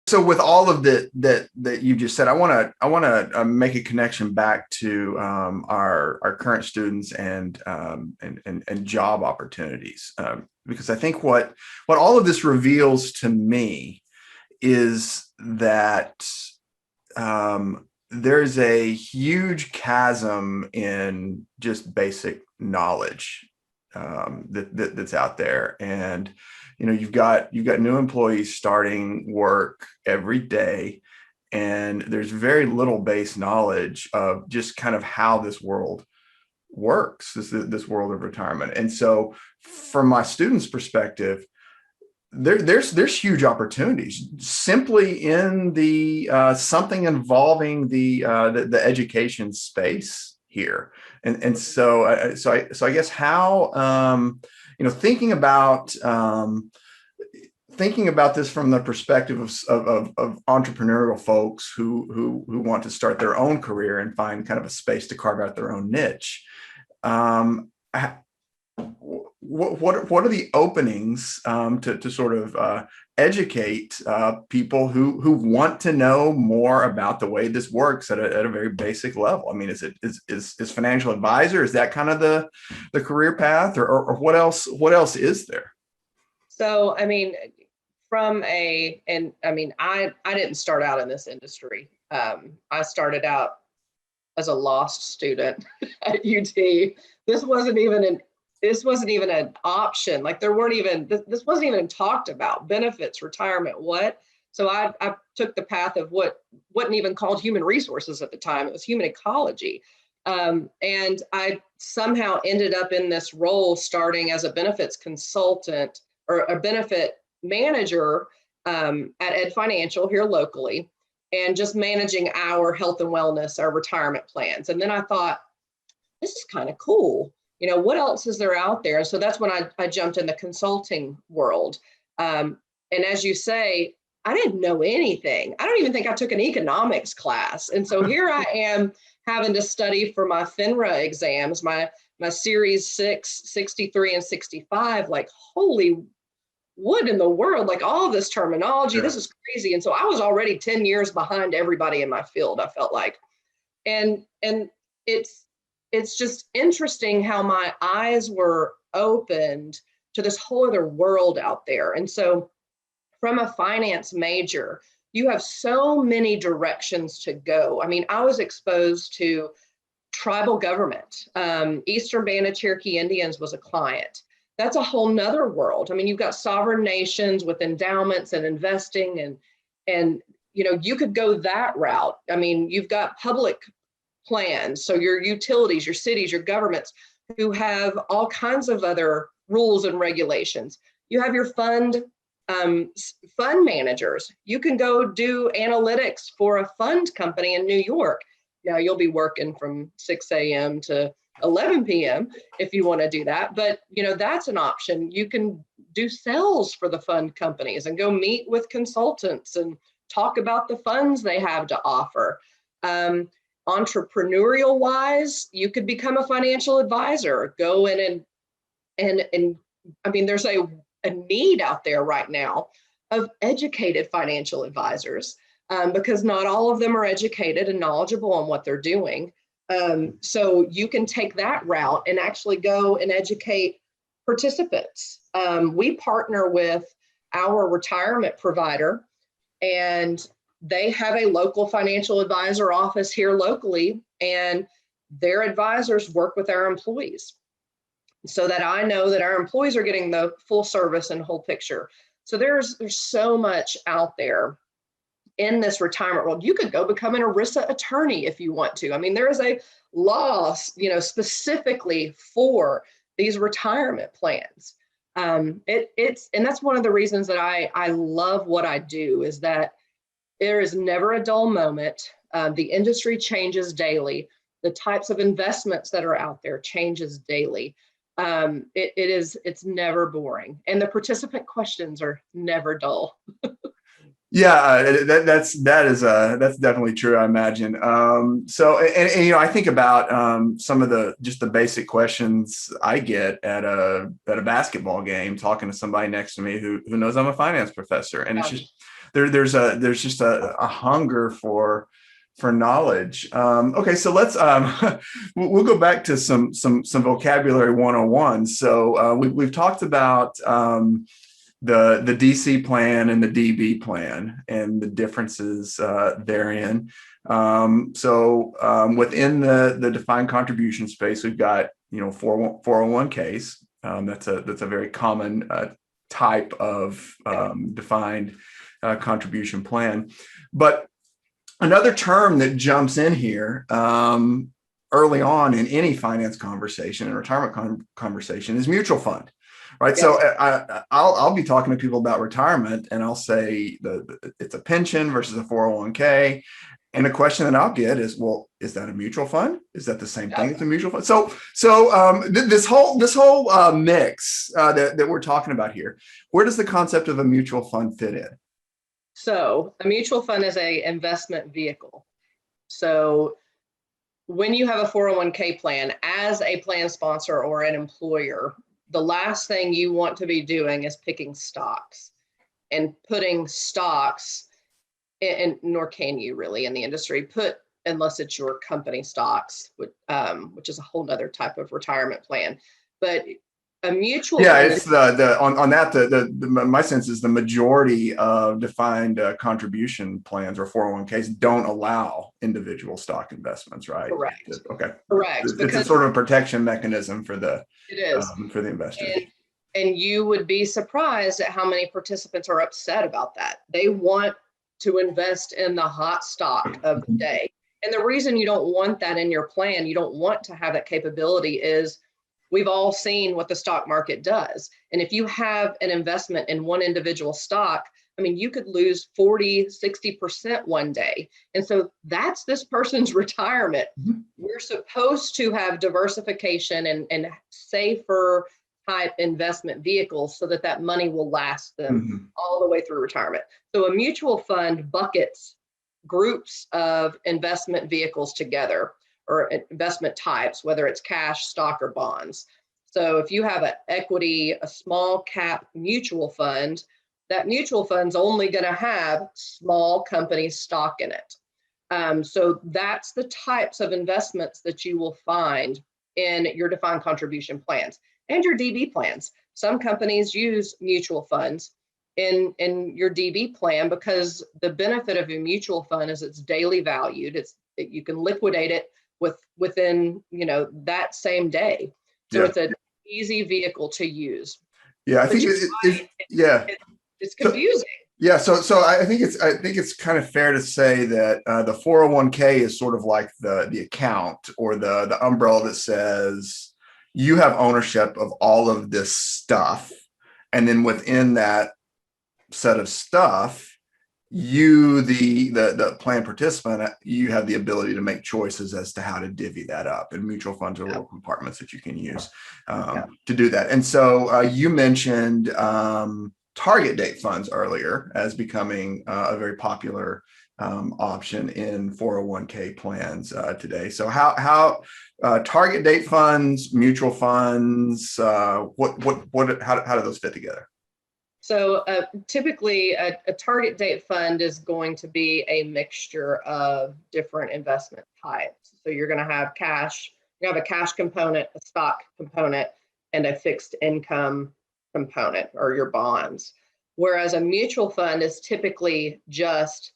So with all of that you just said, I want to make a connection back to our current students and job opportunities, because I think what all of this reveals to me is that there's a huge chasm in just basic knowledge that's out there. And you've got new employees starting work every day, and there's very little base knowledge of just kind of how this world works, this world of retirement. And so from my students' perspective, there's huge opportunities simply in the something involving the education space here. And so I guess how thinking about this from the perspective of entrepreneurial folks who want to start their own career and find kind of a space to carve out their own niche. What are the openings to sort of educate people who want to know more about the way this works at a very basic level? I mean, is financial advisor, is that kind of the career path, or what else is there? So, I mean, I didn't start out in this industry. I started out as a lost student at UT. This wasn't even an option. Like this wasn't even talked about. Benefits, retirement, what? So I took the path of what wasn't even called human resources at the time. It was human ecology. And I somehow ended up in this role starting as a benefits consultant or a benefit manager at Ed Financial here locally, and just managing our health and wellness, our retirement plans. And then I thought, this is kind of cool. What else is there out there? So that's when I jumped in the consulting world. And as you say, I didn't know anything. I don't even think I took an economics class. And so here I am having to study for my FINRA exams, my Series 6, 63, and 65, like, holy, what in the world? Like, all of this terminology, this is crazy. And so I was already 10 years behind everybody in my field, I felt like. And it's just interesting how my eyes were opened to this whole other world out there. And so from a finance major, you have so many directions to go. I mean, I was exposed to tribal government. Eastern Band of Cherokee Indians was a client. That's a whole nother world. I mean, you've got sovereign nations with endowments and investing, and you could go that route. I mean, you've got public plans. So your utilities, your cities, your governments who have all kinds of other rules and regulations. You have your fund managers. You can go do analytics for a fund company in New York. Now you'll be working from 6 a.m. to 11 p.m. if you want to do that. But, that's an option. You can do sales for the fund companies and go meet with consultants and talk about the funds they have to offer. Entrepreneurial wise, you could become a financial advisor, go in and I mean, there's a need out there right now of educated financial advisors, because not all of them are educated and knowledgeable on what they're doing. So you can take that route and actually go and educate participants. We partner with our retirement provider, and they have a local financial advisor office here locally, and their advisors work with our employees so that I know that our employees are getting the full service and whole picture. So there's so much out there in this retirement world. You could go become an ERISA attorney if you want to. I mean, there is a law, specifically for these retirement plans. And that's one of the reasons that I love what I do, is that there is never a dull moment. The industry changes daily. The types of investments that are out there changes daily. It's never boring, and the participant questions are never dull. Yeah, that's definitely true, I imagine. So I think about some of the basic questions I get at a basketball game, talking to somebody next to me who knows I'm a finance professor, and there's just a hunger for knowledge. Okay, so let's we'll go back to some vocabulary 101. So we've talked about the DC plan and the DB plan and the differences therein. Within the defined contribution space, we've got 401ks. That's a very common type of defined contribution plan. But another term that jumps in here early on in any finance conversation and retirement conversation is mutual fund. Right. Yes. So I'll be talking to people about retirement, and I'll say it's a pension versus a 401k. And a question that I'll get is, well, is that a mutual fund? Is that the same thing as a mutual fund? So this whole mix that we're talking about here, where does the concept of a mutual fund fit in? So a mutual fund is a investment vehicle. So when you have a 401k plan, as a plan sponsor or an employer, the last thing you want to be doing is picking stocks and putting stocks in, nor can you really in the industry unless it's your company stocks, which is a whole nother type of retirement plan. But a mutual fund, it's my sense is the majority of defined contribution plans or 401ks don't allow individual stock investments, right? Correct. Okay. Correct. It's a sort of a protection mechanism for the investors. And you would be surprised at how many participants are upset about that. They want to invest in the hot stock of the day. And the reason you don't want that in your plan, you don't want to have that capability, is we've all seen what the stock market does. And if you have an investment in one individual stock, I mean, you could lose 40, 60% one day. And so that's this person's retirement. Mm-hmm. We're supposed to have diversification and safer type investment vehicles so that money will last them all the way through retirement. So a mutual fund buckets groups of investment vehicles together, or investment types, whether it's cash, stock, or bonds. So if you have a small cap mutual fund, that mutual fund's only going to have small company stock in it. So that's the types of investments that you will find in your defined contribution plans and your DB plans. Some companies use mutual funds in your DB plan because the benefit of a mutual fund is it's daily valued. You can liquidate it within that same day. So it's an easy vehicle to use. Yeah, I think it's confusing. So I think it's kind of fair to say that the 401k is sort of like the account or the umbrella that says you have ownership of all of this stuff, and then within that set of stuff, you, the plan participant, you have the ability to make choices as to how to divvy that up. And mutual funds are little compartments that you can use to do that. And so you mentioned target date funds earlier as becoming a very popular option in 401k plans today. So how target date funds, mutual funds, how do those fit together? So typically a target date fund is going to be a mixture of different investment types. So you're going to have cash, you have a cash component, a stock component, and a fixed income component, or your bonds. Whereas a mutual fund is typically just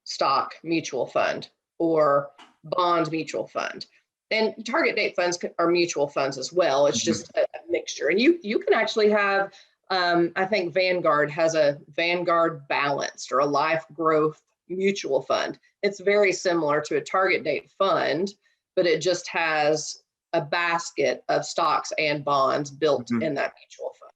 stock mutual fund or bond mutual fund. And target date funds are mutual funds as well. It's just a mixture. And you can actually have, I think Vanguard has a Vanguard Balanced or a Life Growth Mutual Fund. It's very similar to a target date fund, but it just has a basket of stocks and bonds built in that mutual fund.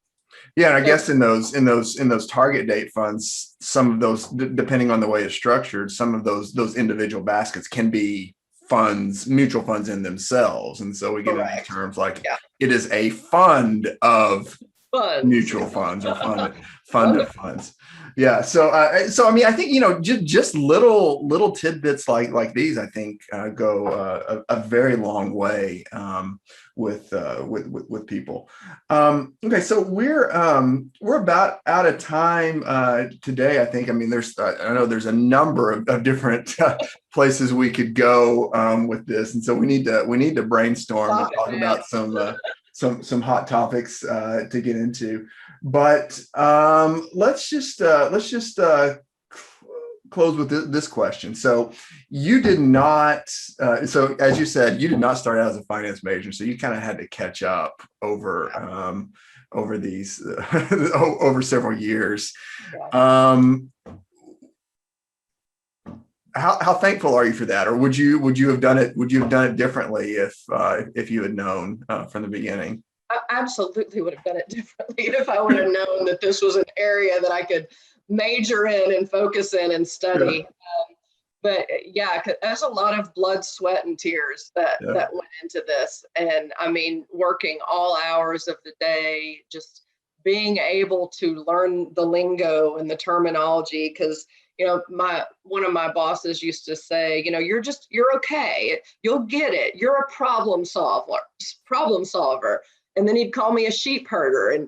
Yeah, and I guess in those target date funds, some of those, depending on the way it's structured, some of those individual baskets can be funds, mutual funds in themselves. And so we get into terms like it is a fund of funds. Mutual funds or fund Fund of funds. Yeah. So I mean, I think, just little tidbits like these, I think, go a very long way, with people. Okay, so we're about out of time today. I think. I mean, I know there's a number of different places we could go with this, and so we need to brainstorm and Stop it, talk man. about some hot topics to get into. But let's just close with this question. So you did not. So as you said, you did not start out as a finance major, so you kind of had to catch up over these over several years. Yeah. How thankful are you for that, or would you have done it? Would you have done it differently if you had known from the beginning? I absolutely would have done it differently if I would have known that this was an area that I could major in and focus in and Yeah, study. But yeah, 'cause there's a lot of blood, sweat, and tears that yeah, that went into this. And I mean, working all hours of the day, just being able to learn the lingo and the terminology. Because my one of my bosses used to say, you're okay, you'll get it. You're a problem solver. And then he'd call me a sheep herder, and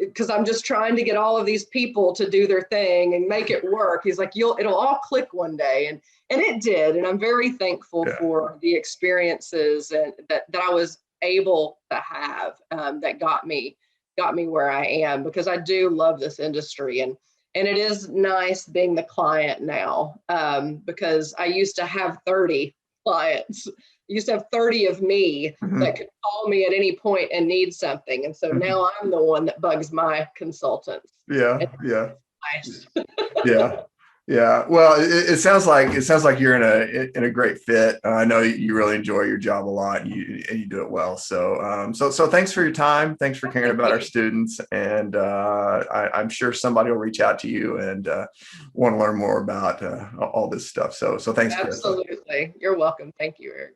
because I'm just trying to get all of these people to do their thing and make it work. He's like, it'll all click one day. And it did. And I'm very thankful yeah. for the experiences and that I was able to have, that got me where I am, because I do love this industry. And it is nice being the client now, because I used to have 30 clients. I used to have 30 of me Mhm, that could call me at any point and need something. And so mhm. now I'm the one that bugs my consultants. Yeah, And yeah, it's yeah. Yeah, well, it sounds like you're in a great fit. I know you really enjoy your job a lot, and you do it well. So thanks for your time. Thanks for caring thank about our you. students, and I'm sure somebody will reach out to you and want to learn more about all this stuff. So thanks, Carissa. Absolutely. You're welcome. Thank you, Eric.